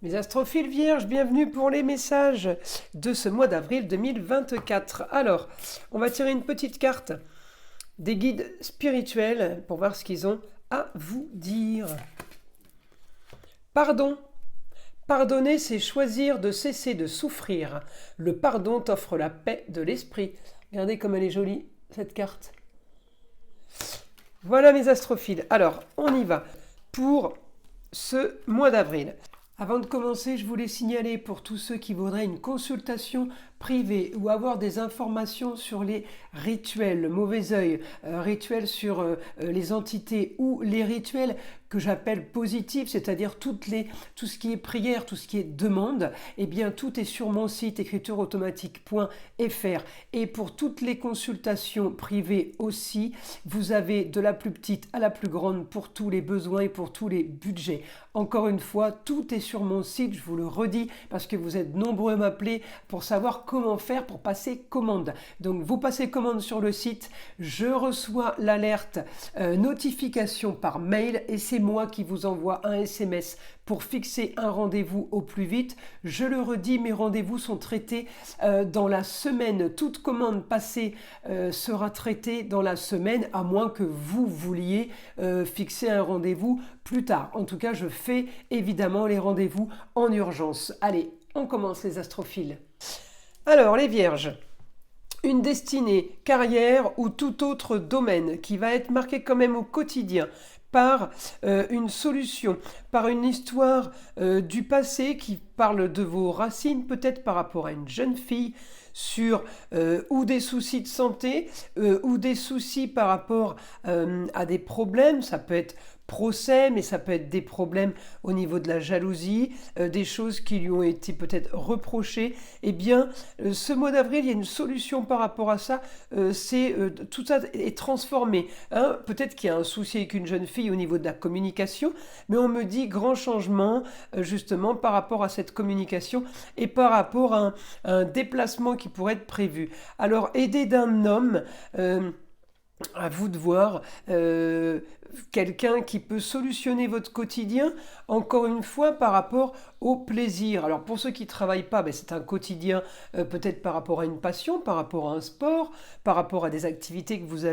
Mes astrophiles vierges, bienvenue pour les messages de ce mois d'avril 2024. Alors, on va tirer une petite carte des guides spirituels pour voir ce qu'ils ont à vous dire. Pardon. Pardonner, c'est choisir de cesser de souffrir. Le pardon t'offre la paix de l'esprit. Regardez comme elle est jolie, cette carte. Voilà mes astrophiles. Alors, on y va pour ce mois d'avril. Avant de commencer, je voulais signaler pour tous ceux qui voudraient une consultation privée ou avoir des informations sur les rituels, le mauvais œil, rituels sur les entités ou les rituels que j'appelle positifs, c'est-à-dire tout ce qui est prière, tout ce qui est demande, eh bien tout est sur mon site écritureautomatique.fr. Et pour toutes les consultations privées aussi, vous avez de la plus petite à la plus grande pour tous les besoins et pour tous les budgets. Encore une fois, tout est sur mon site, je vous le redis, parce que vous êtes nombreux à m'appeler pour savoir comment faire pour passer commande. Donc vous passez commande sur le site, je reçois l'alerte notification par mail et c'est moi qui vous envoie un SMS pour fixer un rendez-vous au plus vite. Je le redis, mes rendez-vous sont traités dans la semaine. Toute commande passée sera traitée dans la semaine, à moins que vous vouliez fixer un rendez-vous plus tard. En tout cas, je fais évidemment les rendez-vous en urgence. Allez, on commence les astrophiles. Alors, les vierges. Une destinée, carrière ou tout autre domaine qui va être marqué quand même au quotidien par une solution, par une histoire du passé qui parle de vos racines, peut-être par rapport à une jeune fille, sur ou des soucis de santé ou des soucis par rapport à des problèmes, ça peut être procès, mais ça peut être des problèmes au niveau de la jalousie, des choses qui lui ont été peut-être reprochées. Eh bien, ce mois d'avril, il y a une solution par rapport à ça. Tout ça est transformé. Hein. Peut-être qu'il y a un souci avec une jeune fille au niveau de la communication, mais on me dit grand changement justement par rapport à cette communication et par rapport à un déplacement qui pourrait être prévu. Alors, aidé d'un homme... à vous de voir quelqu'un qui peut solutionner votre quotidien, encore une fois par rapport au plaisir. Alors pour ceux qui ne travaillent pas, ben c'est un quotidien peut-être par rapport à une passion, par rapport à un sport, par rapport à des activités que vous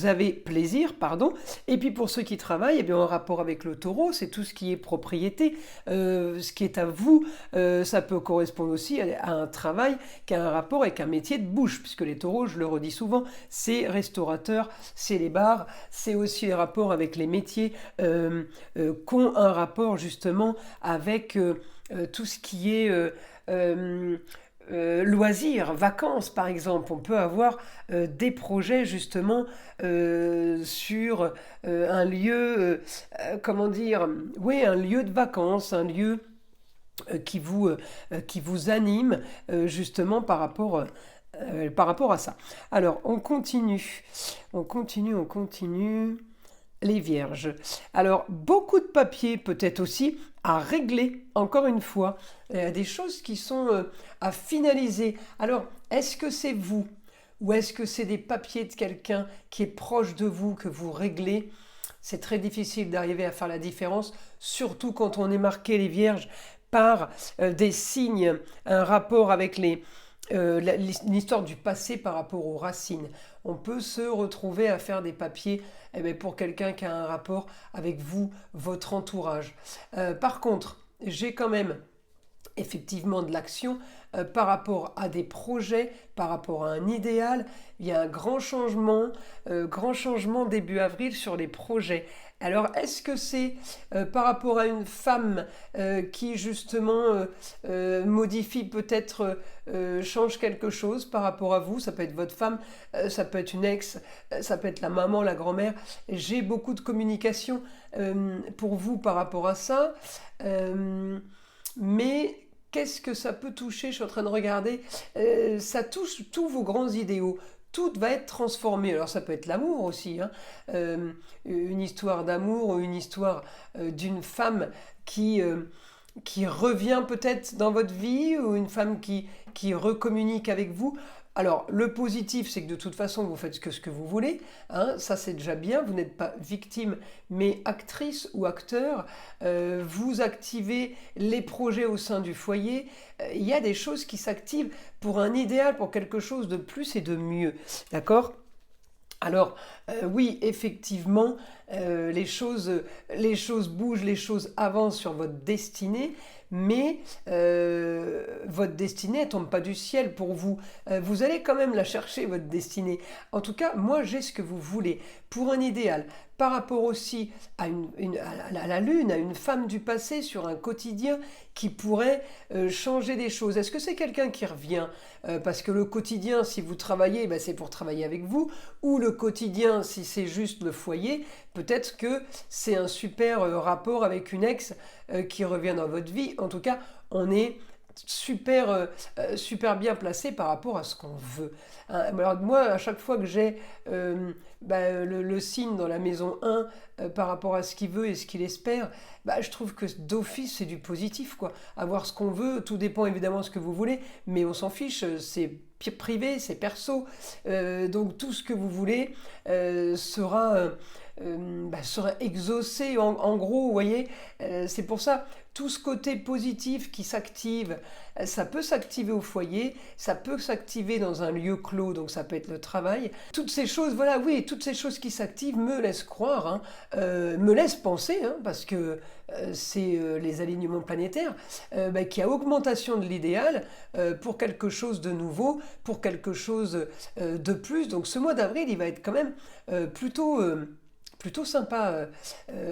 avez plaisir, pardon. Et puis pour ceux qui travaillent, eh bien en rapport avec le taureau, c'est tout ce qui est propriété, ce qui est à vous. Ça peut correspondre aussi à un travail qui a un rapport avec un métier de bouche, puisque les taureaux, je le redis souvent, c'est restaurateur, c'est les bars, c'est aussi les rapports avec les métiers qui ont un rapport justement avec tout ce qui est loisirs, vacances par exemple. On peut avoir des projets justement sur un lieu, comment dire, oui, un lieu de vacances, un lieu qui vous anime justement par rapport à ça. Alors, on continue. Les vierges. Alors, beaucoup de papiers peut-être aussi à régler, encore une fois, des choses qui sont à finaliser. Alors, est-ce que c'est vous ou est-ce que c'est des papiers de quelqu'un qui est proche de vous que vous réglez? C'est très difficile d'arriver à faire la différence, surtout quand on est marqué les vierges par des signes, un rapport avec l'histoire du passé par rapport aux racines. On peut se retrouver à faire des papiers pour quelqu'un qui a un rapport avec vous, votre entourage. Par contre, j'ai quand même effectivement de l'action par rapport à des projets, par rapport à un idéal. Il y a un grand changement début avril sur les projets. Alors, est-ce que c'est par rapport à une femme qui justement modifie peut-être, change quelque chose par rapport à vous? Ça peut être votre femme, ça peut être une ex, ça peut être la maman, la grand-mère. J'ai beaucoup de communication pour vous par rapport à ça. Mais qu'est-ce que ça peut toucher? Je suis en train de regarder. Ça touche tous vos grands idéaux. Tout va être transformé. Alors ça peut être l'amour aussi. Hein. Une histoire d'amour ou une histoire d'une femme qui revient peut-être dans votre vie ou une femme qui recommunique avec vous. Alors, le positif, c'est que de toute façon, vous faites ce que vous voulez. Hein, ça, c'est déjà bien. Vous n'êtes pas victime, mais actrice ou acteur. Vous activez les projets au sein du foyer. Il y a des choses qui s'activent pour un idéal, pour quelque chose de plus et de mieux. D'accord? Alors, oui, effectivement, les choses bougent, les choses avancent sur votre destinée, mais votre destinée, elle tombe pas du ciel pour vous. Vous allez quand même la chercher, votre destinée. En tout cas, moi, j'ai ce que vous voulez pour un idéal. Par rapport aussi à la lune, à une femme du passé, sur un quotidien qui pourrait changer des choses. Est-ce que c'est quelqu'un qui revient parce que le quotidien, si vous travaillez, ben, c'est pour travailler avec vous, ou le quotidien, si c'est juste le foyer, peut-être que c'est un super rapport avec une ex qui revient dans votre vie. En tout cas, on est super bien placé par rapport à ce qu'on veut. Hein, alors moi, à chaque fois que j'ai le signe dans la maison 1 par rapport à ce qu'il veut et ce qu'il espère, je trouve que d'office, c'est du positif, quoi. Avoir ce qu'on veut, tout dépend évidemment de ce que vous voulez, mais on s'en fiche, c'est privé, c'est perso. Donc tout ce que vous voulez sera exaucé en gros, vous voyez. C'est pour ça, tout ce côté positif qui s'active, ça peut s'activer au foyer, ça peut s'activer dans un lieu clos, donc ça peut être le travail. Toutes ces choses, voilà, oui, toutes ces choses qui s'activent me laissent croire, hein, me laissent penser, hein, parce que c'est les alignements planétaires, qu'il y a augmentation de l'idéal pour quelque chose de nouveau, pour quelque chose de plus. Donc ce mois d'avril, il va être quand même plutôt sympa,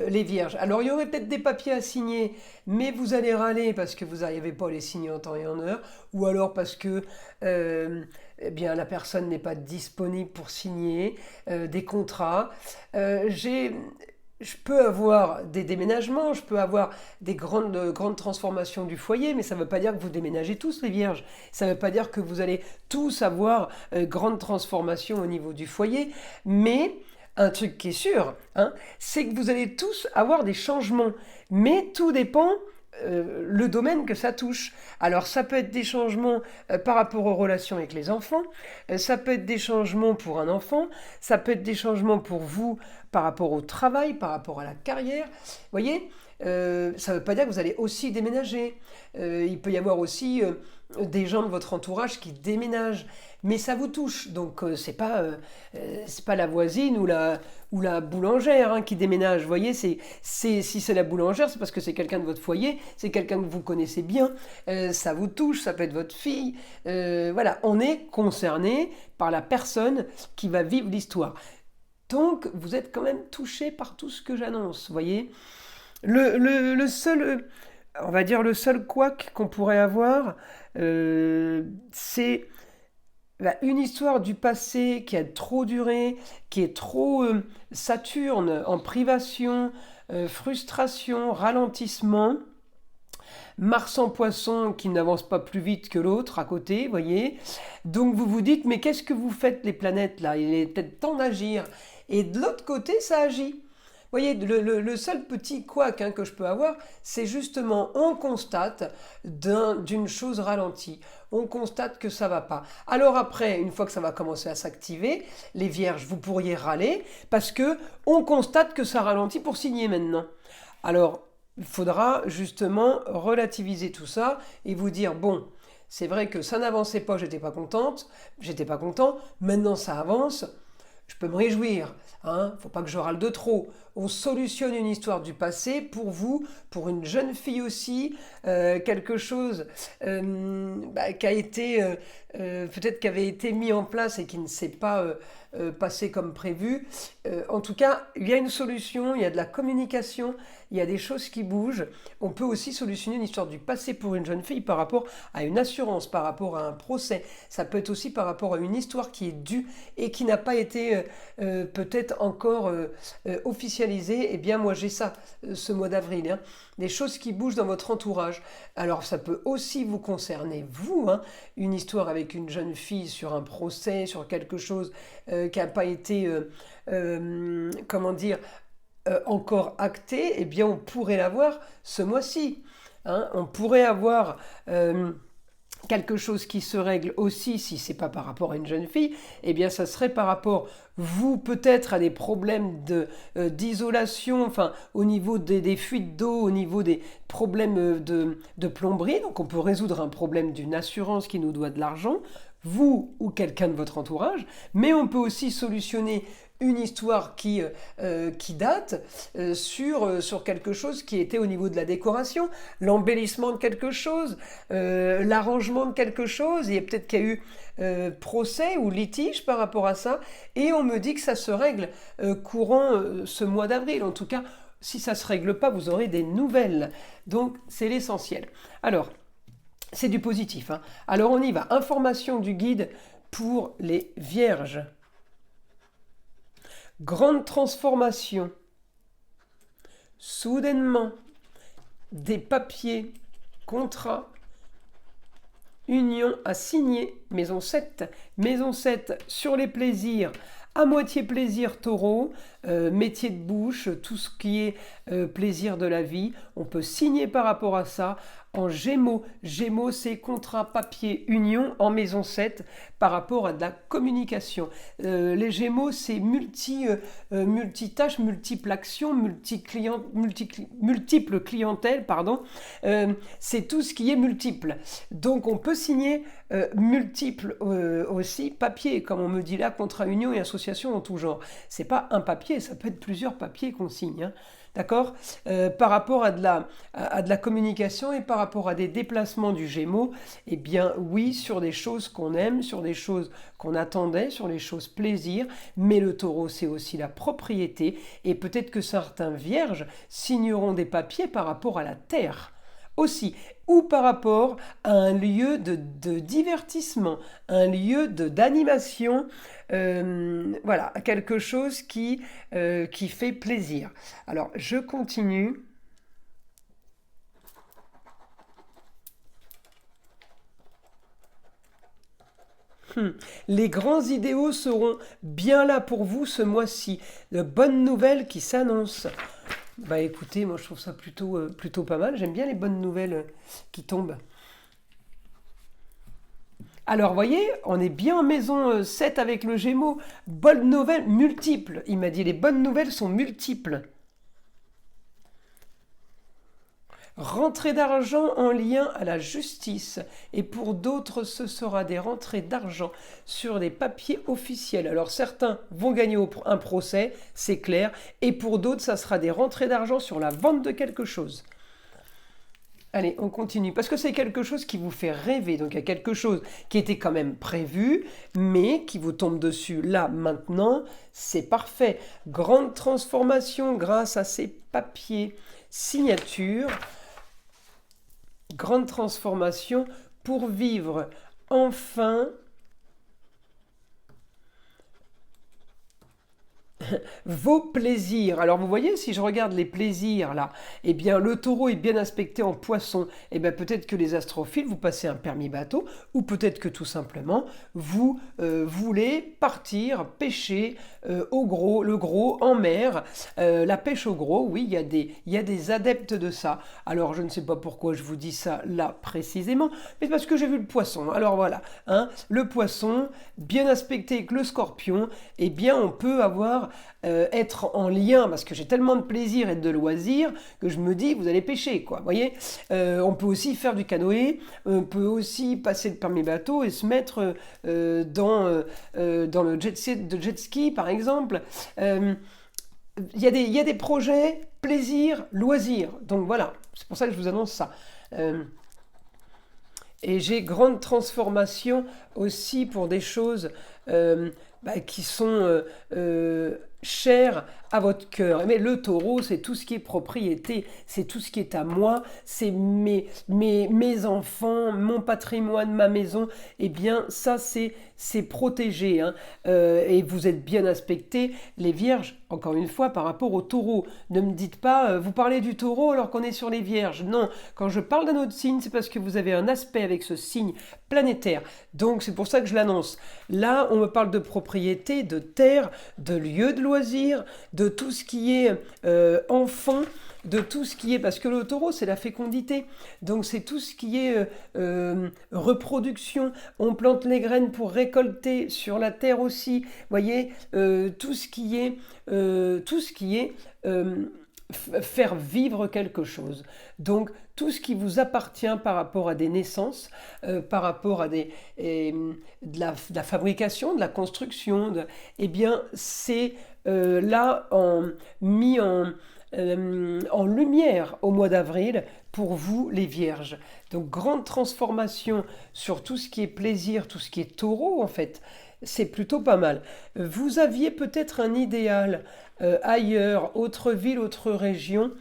les vierges. Alors il y aurait peut-être des papiers à signer, mais vous allez râler parce que vous n'arrivez pas à les signer en temps et en heure, ou alors parce que la personne n'est pas disponible pour signer des contrats. Je peux avoir des déménagements, je peux avoir des grandes transformations du foyer, mais ça ne veut pas dire que vous déménagez tous, les vierges. Ça ne veut pas dire que vous allez tous avoir grande transformation au niveau du foyer, mais un truc qui est sûr, hein, c'est que vous allez tous avoir des changements. Mais tout dépend le domaine que ça touche. Alors ça peut être des changements par rapport aux relations avec les enfants, ça peut être des changements pour un enfant, ça peut être des changements pour vous par rapport au travail, par rapport à la carrière. Vous voyez, ça ne veut pas dire que vous allez aussi déménager. Il peut y avoir aussi des gens de votre entourage qui déménagent, mais ça vous touche. Donc c'est pas la voisine ou la boulangère, hein, qui déménage. Vous voyez, si c'est la boulangère, c'est parce que c'est quelqu'un de votre foyer, c'est quelqu'un que vous connaissez bien. Ça vous touche, ça peut être votre fille. Voilà, on est concerné par la personne qui va vivre l'histoire. Donc vous êtes quand même touché par tout ce que j'annonce. Vous voyez, le seul, on va dire, le seul couac qu'on pourrait avoir, c'est une histoire du passé qui a trop duré, qui est trop Saturne en privation, frustration, ralentissement. Mars en poisson qui n'avance pas plus vite que l'autre à côté, voyez. Donc vous vous dites, mais qu'est-ce que vous faites les planètes là? Il est peut-être temps d'agir. Et de l'autre côté, ça agit. Vous voyez, le seul petit couac, hein, que je peux avoir, c'est justement, on constate d'une chose ralentie. On constate que ça va pas. Alors après, une fois que ça va commencer à s'activer, les vierges, vous pourriez râler parce que on constate que ça ralentit pour signer maintenant. Alors, il faudra justement relativiser tout ça et vous dire, bon, c'est vrai que ça n'avançait pas, j'étais pas content, maintenant ça avance, je peux me réjouir, hein, faut pas que je râle de trop. On solutionne une histoire du passé pour vous, pour une jeune fille aussi, quelque chose qui a été peut-être qui avait été mis en place et qui ne s'est pas passé comme prévu. En tout cas, il y a une solution, il y a de la communication, il y a des choses qui bougent. On peut aussi solutionner une histoire du passé pour une jeune fille par rapport à une assurance, par rapport à un procès. Ça peut être aussi par rapport à une histoire qui est due et qui n'a pas été peut-être encore officialisée. Eh bien, moi, j'ai ça ce mois d'avril, hein. Des choses qui bougent dans votre entourage. Alors, ça peut aussi vous concerner, vous, hein, une histoire avec une jeune fille sur un procès, sur quelque chose qui n'a pas été, encore acté. Eh bien, on pourrait l'avoir ce mois-ci, hein. On pourrait avoir quelque chose qui se règle aussi, si c'est pas par rapport à une jeune fille, eh bien ça serait par rapport, vous peut-être, à des problèmes d'isolation, enfin au niveau des fuites d'eau, au niveau des problèmes de plomberie. Donc on peut résoudre un problème d'une assurance qui nous doit de l'argent, vous ou quelqu'un de votre entourage, mais on peut aussi solutionner une histoire qui date sur quelque chose qui était au niveau de la décoration, l'embellissement de quelque chose, l'arrangement de quelque chose, et peut-être qu'il y a eu procès ou litige par rapport à ça, et on me dit que ça se règle courant ce mois d'avril. En tout cas, si ça ne se règle pas, vous aurez des nouvelles. Donc c'est l'essentiel. Alors, c'est du positif, hein. Alors on y va. Information du guide pour les vierges. Grande transformation. Soudainement, des papiers, contrats, union à signer. Maison 7. Maison 7 sur les plaisirs. À moitié plaisir taureau, métier de bouche, tout ce qui est plaisir de la vie. On peut signer par rapport à ça. En Gémeaux, Gémeaux c'est contrat, papier, union en maison 7 par rapport à de la communication. Les Gémeaux c'est multitâches, multiples actions, multiple clientèle, pardon. C'est tout ce qui est multiple. Donc on peut signer multiple aussi, papier, comme on me dit là, contrat, union et association en tout genre. C'est pas un papier, ça peut être plusieurs papiers qu'on signe, hein. D'accord, par rapport à de la communication et par rapport à des déplacements du Gémeaux, eh bien oui, sur des choses qu'on aime, sur des choses qu'on attendait, sur les choses plaisir, mais le taureau c'est aussi la propriété, et peut-être que certains vierges signeront des papiers par rapport à la terre aussi, ou par rapport à un lieu de divertissement, un lieu d'animation, voilà, quelque chose qui fait plaisir. Alors, je continue. Les grands idéaux seront bien là pour vous ce mois-ci. De bonnes nouvelles qui s'annoncent. Bah écoutez, moi je trouve ça plutôt pas mal. J'aime bien les bonnes nouvelles qui tombent. Alors, vous voyez, on est bien en maison 7 avec le Gémeaux. Bonnes nouvelles multiples. Il m'a dit les bonnes nouvelles sont multiples. Rentrée d'argent en lien à la justice. Et pour d'autres, ce sera des rentrées d'argent sur des papiers officiels. Alors certains vont gagner un procès, c'est clair. Et pour d'autres, ça sera des rentrées d'argent sur la vente de quelque chose. Allez, on continue, parce que c'est quelque chose qui vous fait rêver. Donc il y a quelque chose qui était quand même prévu, mais qui vous tombe dessus là, maintenant. C'est parfait. Grande transformation grâce à ces papiers. Signature. Grande transformation pour vivre enfin vos plaisirs. Alors vous voyez, si je regarde les plaisirs là, eh bien le taureau est bien aspecté en poisson. Eh bien peut-être que les astrophiles, vous passez un permis bateau, ou peut-être que tout simplement, vous voulez partir pêcher le gros en mer. La pêche au gros, oui, il y a des adeptes de ça. Alors je ne sais pas pourquoi je vous dis ça là précisément, mais parce que j'ai vu le poisson. Alors voilà, hein, le poisson, bien aspecté avec le scorpion, eh bien on peut être en lien, parce que j'ai tellement de plaisir et de loisirs que je me dis vous allez pêcher, quoi, vous voyez. On peut aussi faire du canoë, on peut aussi passer le permis bateau et se mettre dans le jet ski par exemple. Il y a des projets plaisir, loisirs, donc voilà, c'est pour ça que je vous annonce ça. Et j'ai grande transformation aussi pour des choses qui sont chères à votre cœur. Mais le taureau, c'est tout ce qui est propriété, c'est tout ce qui est à moi, c'est mes enfants, mon patrimoine, ma maison. Eh bien, ça, c'est protégé, hein. Et vous êtes bien aspectés, les vierges, encore une fois, par rapport au taureau. Ne me dites pas, vous parlez du taureau alors qu'on est sur les vierges. Non, quand je parle d'un autre signe, c'est parce que vous avez un aspect avec ce signe planétaire. Donc, c'est pour ça que je l'annonce. Là, on me parle de propriété, de terre, de lieu de loisirs, loisirs, de tout ce qui est enfant, de tout ce qui est, parce que le taureau c'est la fécondité, donc c'est tout ce qui est reproduction, on plante les graines pour récolter sur la terre aussi, voyez, tout ce qui est, faire vivre quelque chose. Donc tout ce qui vous appartient par rapport à des naissances, par rapport à de la fabrication, de la construction, eh bien c'est là mis en lumière au mois d'avril pour vous les vierges. Donc grande transformation sur tout ce qui est plaisir, tout ce qui est taureau en fait. C'est plutôt pas mal. Vous aviez peut-être un idéal ailleurs, autre ville, autre région.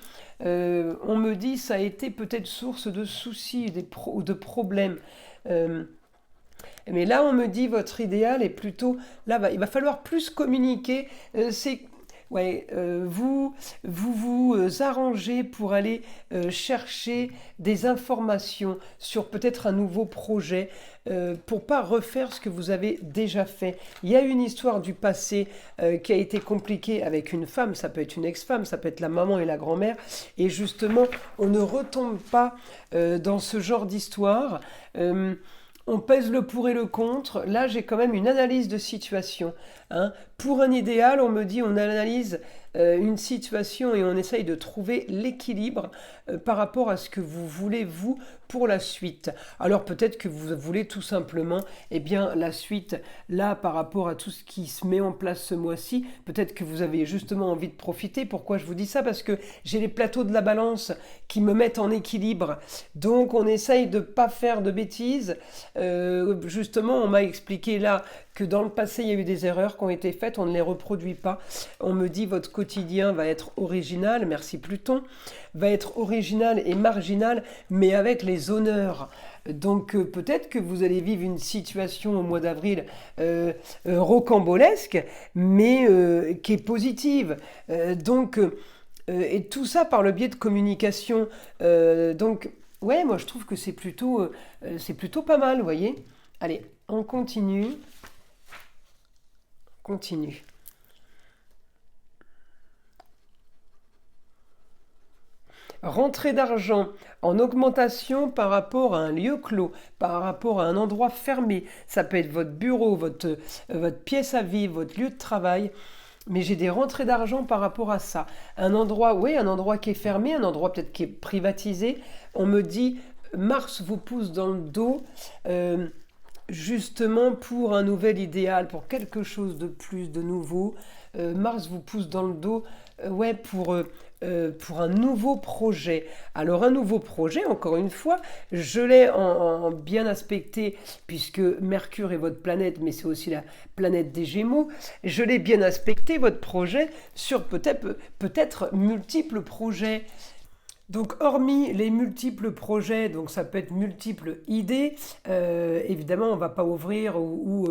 On me dit ça a été peut-être source de soucis, de problèmes. Mais là, on me dit votre idéal est plutôt... Là, il va falloir plus communiquer. Ouais, vous arrangez pour aller chercher des informations sur peut-être un nouveau projet pour pas refaire ce que vous avez déjà fait. Il y a une histoire du passé qui a été compliquée avec une femme, ça peut être une ex-femme, ça peut être la maman et la grand-mère, et justement, on ne retombe pas dans ce genre d'histoire. On pèse le pour et le contre. Là, j'ai quand même une analyse de situation. Hein. Pour un idéal, on me dit on analyse une situation et on essaye de trouver l'équilibre par rapport à ce que vous voulez, vous, pour la suite. Alors peut-être que vous voulez tout simplement, eh bien, la suite, là, par rapport à tout ce qui se met en place ce mois-ci, peut-être que vous avez justement envie de profiter. Pourquoi je vous dis ça? Parce que j'ai les plateaux de la balance qui me mettent en équilibre. Donc on essaye de ne pas faire de bêtises. Justement, on m'a expliqué là que dans le passé, il y a eu des erreurs qui ont été faites, on ne les reproduit pas. On me dit votre quotidien va être original, merci Pluton, va être original et marginal, mais avec les honneurs. Donc peut-être que vous allez vivre une situation au mois d'avril rocambolesque, mais qui est positive. Et tout ça par le biais de communication. Donc, ouais, moi je trouve que c'est plutôt pas mal, vous voyez. Allez, on continue. Continue. Rentrée d'argent en augmentation par rapport à un lieu clos, par rapport à un endroit fermé. Ça peut être votre bureau, votre pièce à vivre, votre lieu de travail. Mais j'ai des rentrées d'argent par rapport à ça. Un endroit, oui, un endroit qui est fermé, un endroit peut-être qui est privatisé. On me dit, Mars vous pousse dans le dos. Justement pour un nouvel idéal, pour quelque chose de plus, de nouveau. Mars vous pousse dans le dos, ouais, pour un nouveau projet. Alors un nouveau projet, encore une fois, je l'ai en bien aspecté, puisque Mercure est votre planète, mais c'est aussi la planète des Gémeaux. Je l'ai bien aspecté, votre projet, sur peut-être multiples projets. Donc, hormis les multiples projets, donc ça peut être multiples idées, évidemment, on ne va pas ouvrir ou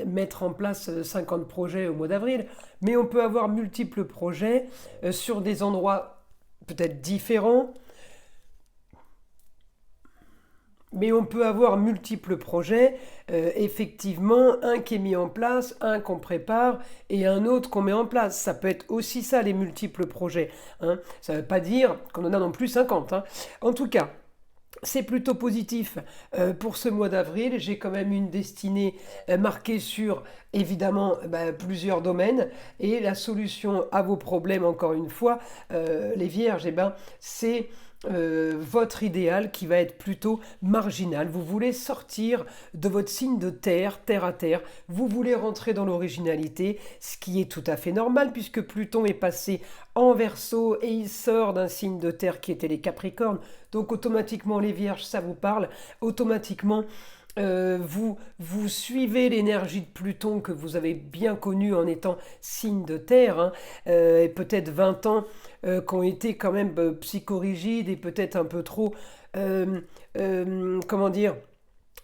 mettre en place 50 projets au mois d'avril, mais on peut avoir multiples projets sur des endroits peut-être différents, mais on peut avoir multiples projets, effectivement, un qui est mis en place, un qu'on prépare et un autre qu'on met en place. Ça peut être aussi ça, les multiples projets. Hein. Ça ne veut pas dire qu'on en a non plus 50. Hein. En tout cas, c'est plutôt positif pour ce mois d'avril. J'ai quand même une destinée marquée sur, évidemment, plusieurs domaines. Et la solution à vos problèmes, encore une fois, les vierges, c'est... votre idéal qui va être plutôt marginal. Vous voulez sortir de votre signe de terre, terre à terre. Vous voulez rentrer dans l'originalité, ce qui est tout à fait normal puisque Pluton est passé en Verseau et il sort d'un signe de terre qui était les Capricornes. Donc automatiquement les Vierges, ça vous parle. Automatiquement, vous suivez l'énergie de Pluton que vous avez bien connue en étant signe de terre, hein, et peut-être 20 ans qui ont été quand même psychorigides et peut-être un peu trop, comment dire,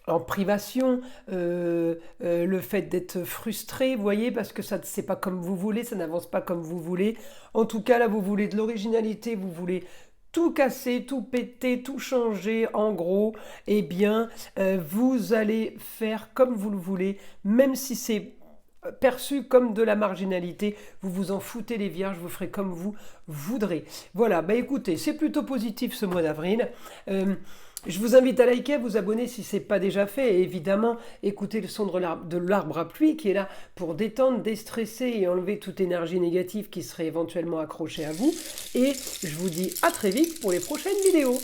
en privation, le fait d'être frustré, vous voyez, parce que ça c'est pas comme vous voulez, ça n'avance pas comme vous voulez. En tout cas, là, vous voulez de l'originalité, vous voulez tout casser, tout péter, tout changer, en gros, eh bien, vous allez faire comme vous le voulez, même si c'est perçu comme de la marginalité, vous vous en foutez les vierges, vous ferez comme vous voudrez. Voilà, bah écoutez, c'est plutôt positif ce mois d'avril. Je vous invite à liker, à vous abonner si ce n'est pas déjà fait, et évidemment, écoutez le son de l'arbre à pluie qui est là pour détendre, déstresser et enlever toute énergie négative qui serait éventuellement accrochée à vous. Et je vous dis à très vite pour les prochaines vidéos.